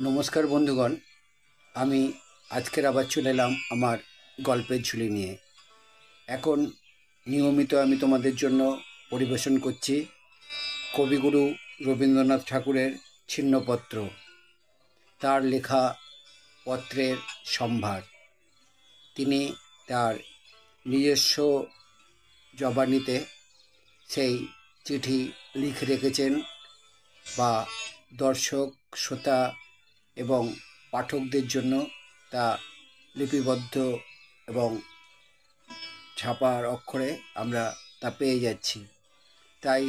নমস্কার বন্ধুগণ, আমি আজকের আবার চলে এলাম আমার গল্পের ঝুলি নিয়ে। এখন নিয়মিত আমি তোমাদের জন্য পরিবেশন করছি কবিগুরু রবীন্দ্রনাথ ঠাকুরের ছিন্নপত্র, তার লেখা পত্রের সম্ভার। তিনি তার নিজস্ব জবানিতে সেই চিঠি লিখে রেখেছেন বা দর্শক, শ্রোতা এবং পাঠকদের জন্য তা লিপিবদ্ধ এবং ছাপার অক্ষরে আমরা তা পেয়ে যাচ্ছি। তাই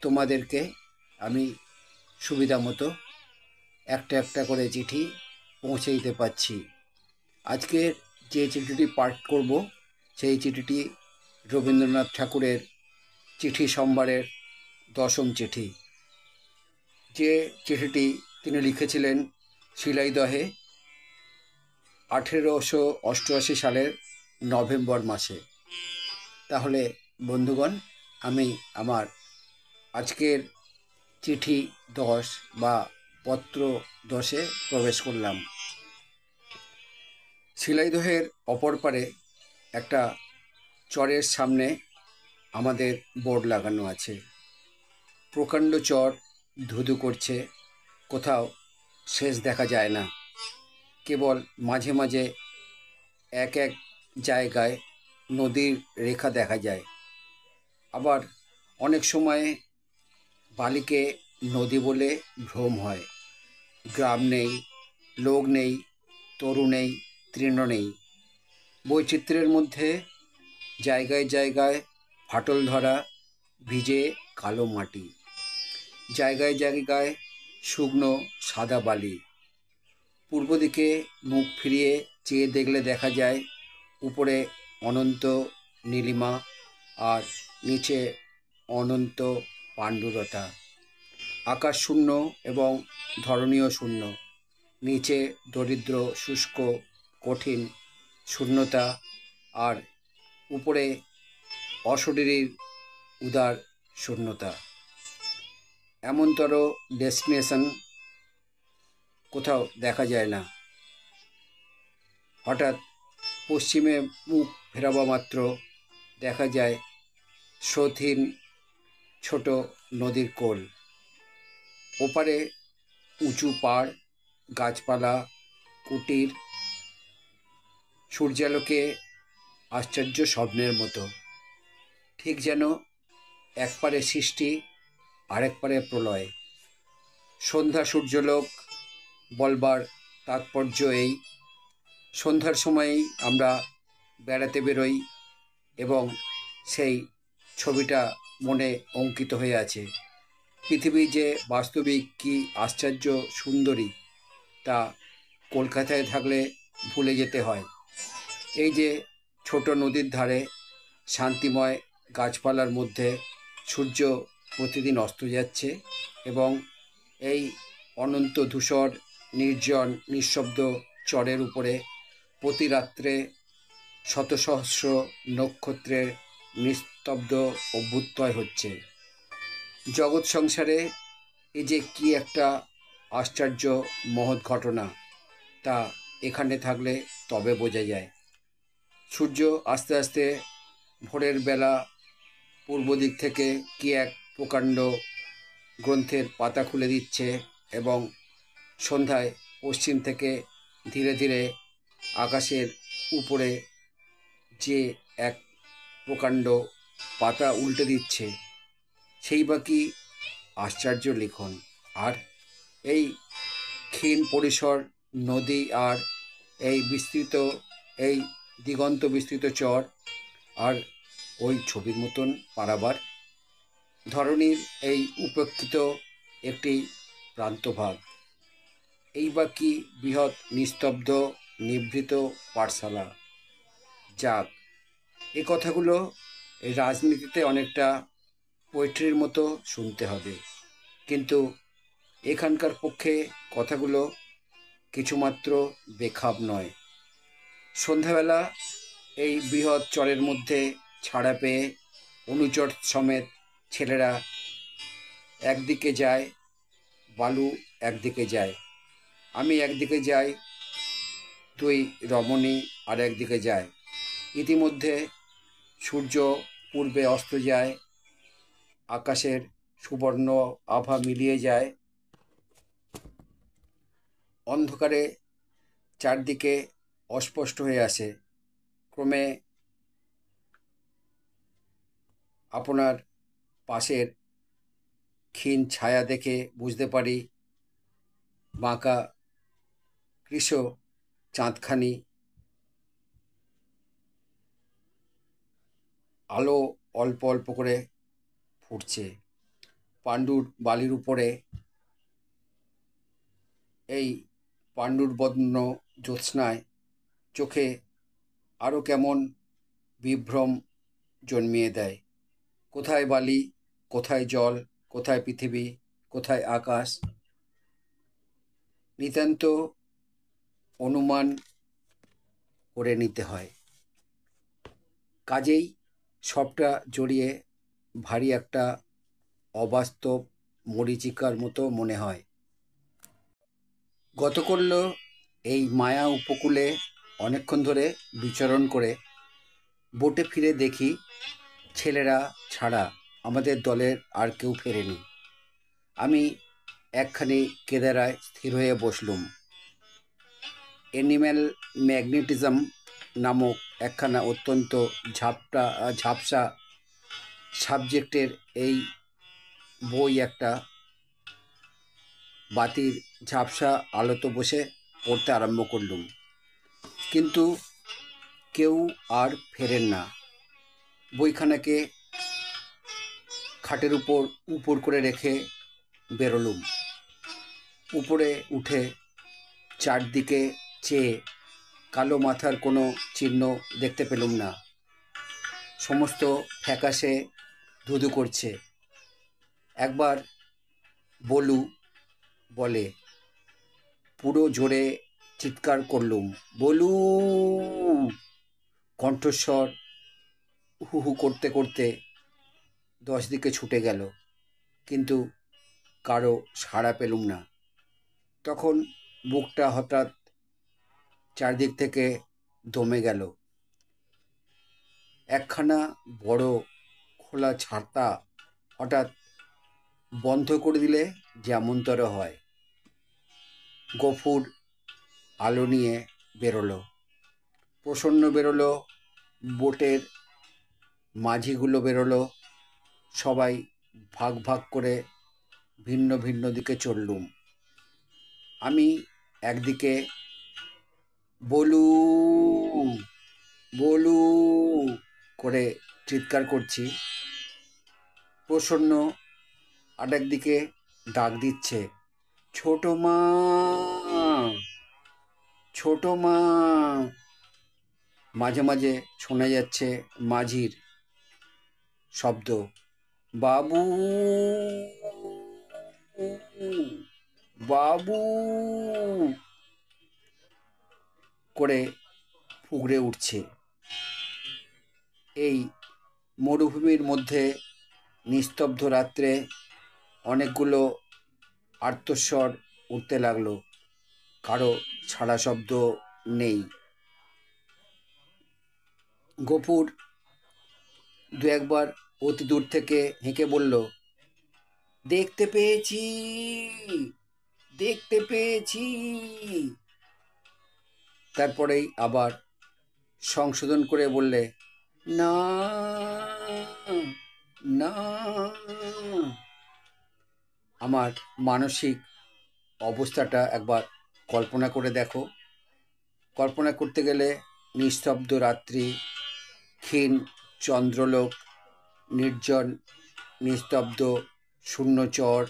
তোমাদেরকে আমি সুবিধা মতো একটা একটা করে চিঠি পৌঁছে দিতে পারছি। আজকের যে চিঠিটি পাঠ করব সেই চিঠিটি রবীন্দ্রনাথ ঠাকুরের চিঠি সম্ভারের 10ম চিঠি। যে চিঠিটি তিনি লিখেছিলেন শিলাইদহে 1888 সালের নভেম্বর মাসে। তাহলে বন্ধুগণ, আমি আমার আজকের চিঠি 10 বা পত্র 10-এ প্রবেশ করলাম। শিলাইদহের অপর পারে একটা চরের সামনে আমাদের বোর্ড লাগানো আছে। প্রকাণ্ড চর ধুধু করছে, কোথাও শেষ দেখা যায় না। কেবল মাঝে মাঝে এক এক জায়গায় নদীর রেখা দেখা যায়। আবার অনেক সময়ে বালিকে নদী বলে ভ্রম হয়। গ্রাম নেই, লোক নেই, তরু নেই, তৃণ নেই। বৈচিত্র্যের মধ্যে জায়গায় জায়গায় ফাটল ধরা ভিজে কালো মাটি, জায়গায় জায়গায় শুকনো সাদা বালি। পূর্ব দিকে মুখ ফিরিয়ে চেয়ে দেখলে দেখা যায় উপরে অনন্ত নীলিমা আর নিচে অনন্ত পাণ্ডুরতা। আকাশ শূন্য এবং ধরণীয় শূন্য, নিচে দরিদ্র শুষ্ক কঠিন শূন্যতা, আর উপরে অশরীরীর উদার শূন্যতা। এমনতর ডেস্টিনেশন কোথাও দেখা যায় না। হঠাৎ পশ্চিমে মুখ ফেরাবা মাত্র দেখা যায় স্রোতহীন ছোট নদীর কোল। ওপারে উঁচু পাড়, গাছপালা, কুটির, সূর্যালোকে আশ্চর্য স্বপ্নের মতো। ঠিক যেন এক পারে সৃষ্টি, আরেক পারে প্রলয়। সন্ধ্যা সূর্যলোক বলবার তাৎপর্য এই, সন্ধ্যার সময়েই আমরা বেড়াতে বেরোই এবং সেই ছবিটা মনে অঙ্কিত হয়ে আছে। পৃথিবী যে বাস্তবিক কি আশ্চর্য সুন্দরী, তা কলকাতায় থাকলে ভুলে যেতে হয়। এই যে ছোট নদীর ধারে শান্তিময় গাছপালার মধ্যে সূর্য প্রতিদিন অস্ত যাচ্ছে এবং এই অনন্ত ধূসর নির্জন নিঃশব্দ চরের উপরে প্রতি রাত্রে শত সহস্র নক্ষত্রের নিস্তব্ধ অভ্যুদয় হচ্ছে। জগৎ সংসারে এ যে কি একটা আশ্চর্য মহৎ ঘটনা, তা এখানে থাকলে তবে বোঝা যায়। সূর্য আস্তে আস্তে ভোরের বেলা পূর্ব দিক থেকে কি এক প্রকাণ্ড গ্রন্থের পাতা খুলে দিচ্ছে এবং সন্ধ্যায় পশ্চিম থেকে ধীরে ধীরে আকাশের উপরে যে এক প্রকাণ্ড পাতা উল্টে দিচ্ছে, সেই বা কি আশ্চর্য লিখন। আর এই ক্ষীণ পরিসর নদী আর এই বিস্তৃত, এই দিগন্ত বিস্তৃত চর আর ওই ছবির মতন পারাবার ধরনীর এই উপেক্ষিত একটি প্রান্তভাগ, এই বা কি বৃহৎ নিস্তব্ধ নিভৃত পাঠশালা। যাক, এ কথাগুলো এই রাজনীতিতে অনেকটা পোয়েট্রির মতো শুনতে হবে, কিন্তু এখানকার পক্ষে কথাগুলো কিছুমাত্র বেখাপ নয়। সন্ধ্যাবেলা এই বৃহৎ চরের মধ্যে ছাড়া পেয়ে অনুচর সমেত ছেলেরা একদিকে যায়, বালু একদিকে যায়। আমি একদিকে যাই, দুই রমণী আর একদিকে যায়। ইতিমধ্যে সূর্য পূর্বে অস্ত যায়, আকাশের সুবর্ণ আভা মিলিয়ে যায়, অন্ধকারে চারদিকে অস্পষ্ট হয়ে আসে। ক্রমে আপনার পাশের ক্ষীণ ছায়া দেখে বুঝতে পারি বাঁকা কৃশ চাঁদখানি আলো অল্প অল্প করে ফুটছে। পাণ্ডুর বালির উপরে এই পাণ্ডুর বর্ণ জ্যোৎস্নায় চোখে আরও কেমন বিভ্রম জন্মিয়ে দেয়। কোথায় বালি, কোথায় জল, কোথায় পৃথিবী, কোথায় আকাশ, নিতান্ত অনুমান করে নিতে হয়। কাজেই সবটা জড়িয়ে ভারী একটা অবাস্তব মরীচিকার মতো মনে হয়। গতকল্য এই মায়া উপকূলে অনেকক্ষণ ধরে বিচরণ করে বোটে ফিরে দেখি ছেলেরা ছাড়া আমাদের দলের আর কেউ ফেরেনি। আমি একখানি কেদারায় স্থির হয়ে বসলুম। অ্যানিম্যাল ম্যাগনেটিজম নামক একখানা অত্যন্ত ঝাপসা সাবজেক্টের এই বই একটা বাতির ঝাপসা আলোতে বসে পড়তে আরম্ভ করলুম। কিন্তু কেউ আর ফেরেন না। বইখানাকে খাটের উপর করে রেখে বেরোলুম। উপরে উঠে চারদিকে চেয়ে কালো মাথার কোনো চিহ্ন দেখতে পেলুম না। সমস্ত ফ্যাকাশে ধুধু করছে। একবার বলু বলে পুরো জোরে চিৎকার করলুম, বলু! কণ্ঠস্বর হু হু করতে করতে 10 দিকে ছুটে গেল, কিন্তু কারো সাড়া পেলুম না। তখন বুকটা হঠাৎ চারদিক থেকে দমে গেল। একখানা বড় খোলা ছাতা হঠাৎ বন্ধ করে দিলে যেমনতর হয়। গফুর আলো নিয়ে বেরোলো, প্রসন্ন বেরোলো, বোটের মাঝিগুলো বেরোলো। সবাই ভাগ ভাগ করে ভিন্ন ভিন্ন দিকে চললুম। আমি একদিকে বলু বলু করে চিৎকার করছি, প্রসন্ন আর একদিকে ডাক দিচ্ছে, ছোট মা, ছোট মা। মাঝে মাঝে শোনা যাচ্ছে মাঝির শব্দ, বাবু, বাবু করে ফুগড়ে উঠছে। এই মরুভূমির মধ্যে নিস্তব্ধ রাত্রে অনেকগুলো আর্তস্বর উঠতে লাগলো। কারো ছাড়া শব্দ নেই। গফুর দু একবার অতি দূর থেকে হেঁকে বলল, দেখতে পেয়েছি, দেখতে পেয়েছি। তারপরেই আবার সংশোধন করে বললে, না, না। আমার মানসিক অবস্থাটা একবার কল্পনা করে দেখো। কল্পনা করতে গেলে নিস্তব্ধ রাত্রি, ক্ষীণ চন্দ্রলোক, নির্জন নিস্তব্ধ শূন্য চর,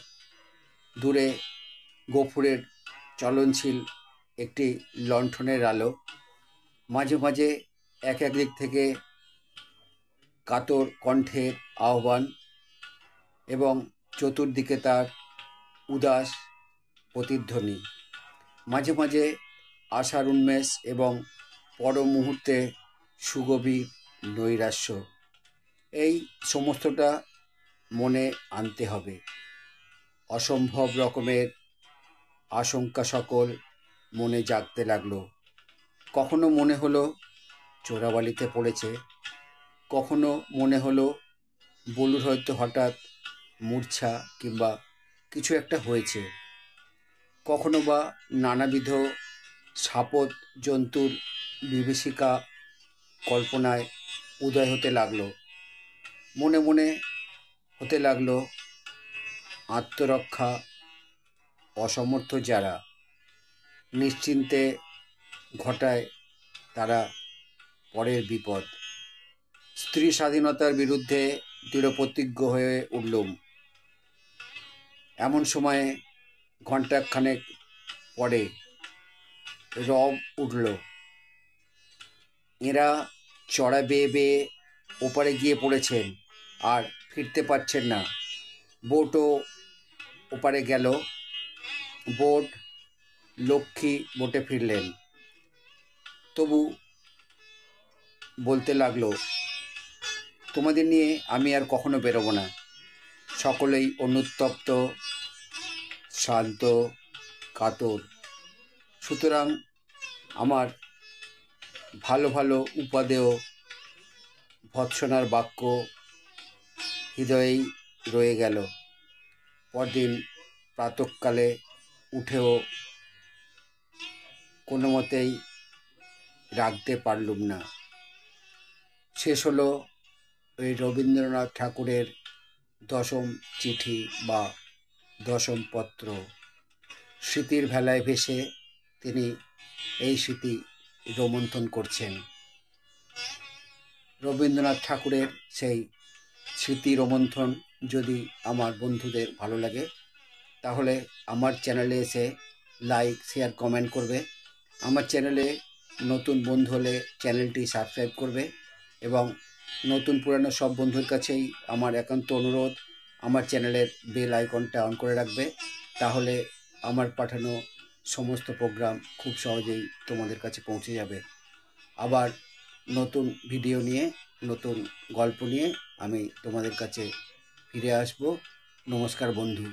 দূরে গফুরের চলনশীল একটি লণ্ঠনের আলো, মাঝে মাঝে এক এক দিক থেকে কাতর কণ্ঠের আহ্বান, এবং চতুর্দিকে তার উদাস প্রতিধ্বনি, মাঝে মাঝে আশার উন্মেষ এবং পর মুহূর্তে সুগভীর নৈরাশ্য। এই সমস্তটা মনে আনতে হবে। অসম্ভব রকমের আশঙ্কা সকল মনে জাগতে লাগলো। কখনো মনে হলো চোরাবালিতে পড়েছে, কখনো মনে হলো বলুর হয়তো হঠাৎ মূর্ছা কিংবা কিছু একটা হয়েছে, কখনো বা নানাবিধ সাপদ জন্তুর বিভীষিকা কল্পনায় উদয় হতে লাগলো। মনে মনে হতে লাগলো আত্মরক্ষা অসমর্থ যারা নিশ্চিন্তে ঘটায় তারা পরের বিপদ। স্ত্রী স্বাধীনতার বিরুদ্ধে দৃঢ়প্রতিজ্ঞ হয়ে উঠলুম। এমন সময়ে ঘণ্টাখানেক পরে রব উঠল। এরা চড়া বেয়ে বেয়ে ওপারে গিয়ে পড়েছেন আর ফিরতে পারছেন না। বোটও ওপারে গেল। বোট লক্ষ্মী বোটে ফিরলেন। তবু বলতে লাগলো, তোমাদের নিয়ে আমি আর কখনো বেরোবো না। সকলেই অনুতপ্ত, শ্রান্ত, কাতর। সুতরাং আমার ভালো ভালো উপাদেয় ভৎসনার বাক্য হৃদয়েই রয়ে গেল। পরদিন প্রাতঃকালে উঠেও কোনো মতেই রাখতে পারলুম না। শেষ হলো ওই রবীন্দ্রনাথ ঠাকুরের দশম চিঠি বা দশম পত্র। স্মৃতির ভেলায় ভেসে তিনি এই স্মৃতি রোমন্থন করছেন। রবীন্দ্রনাথ ঠাকুরের সেই স্মৃতি রোমন্থন যদি আমার বন্ধুদের ভালো লাগে, তাহলে আমার চ্যানেলে এসে লাইক, শেয়ার, কমেন্ট করবে। আমার চ্যানেলে নতুন বন্ধু হলে চ্যানেলটি সাবস্ক্রাইব করবে এবং নতুন পুরানো সব বন্ধুর কাছেই আমার একান্ত অনুরোধ, আমার চ্যানেলের বেল আইকনটা অন করে রাখবে। তাহলে আমার পাঠানো সমস্ত প্রোগ্রাম খুব সহজেই তোমাদের কাছে পৌঁছে যাবে। আবার নতুন ভিডিও নিয়ে, নতুন গল্প নিয়ে আমি তোমাদের কাছে ফিরে আসব। নমস্কার বন্ধু।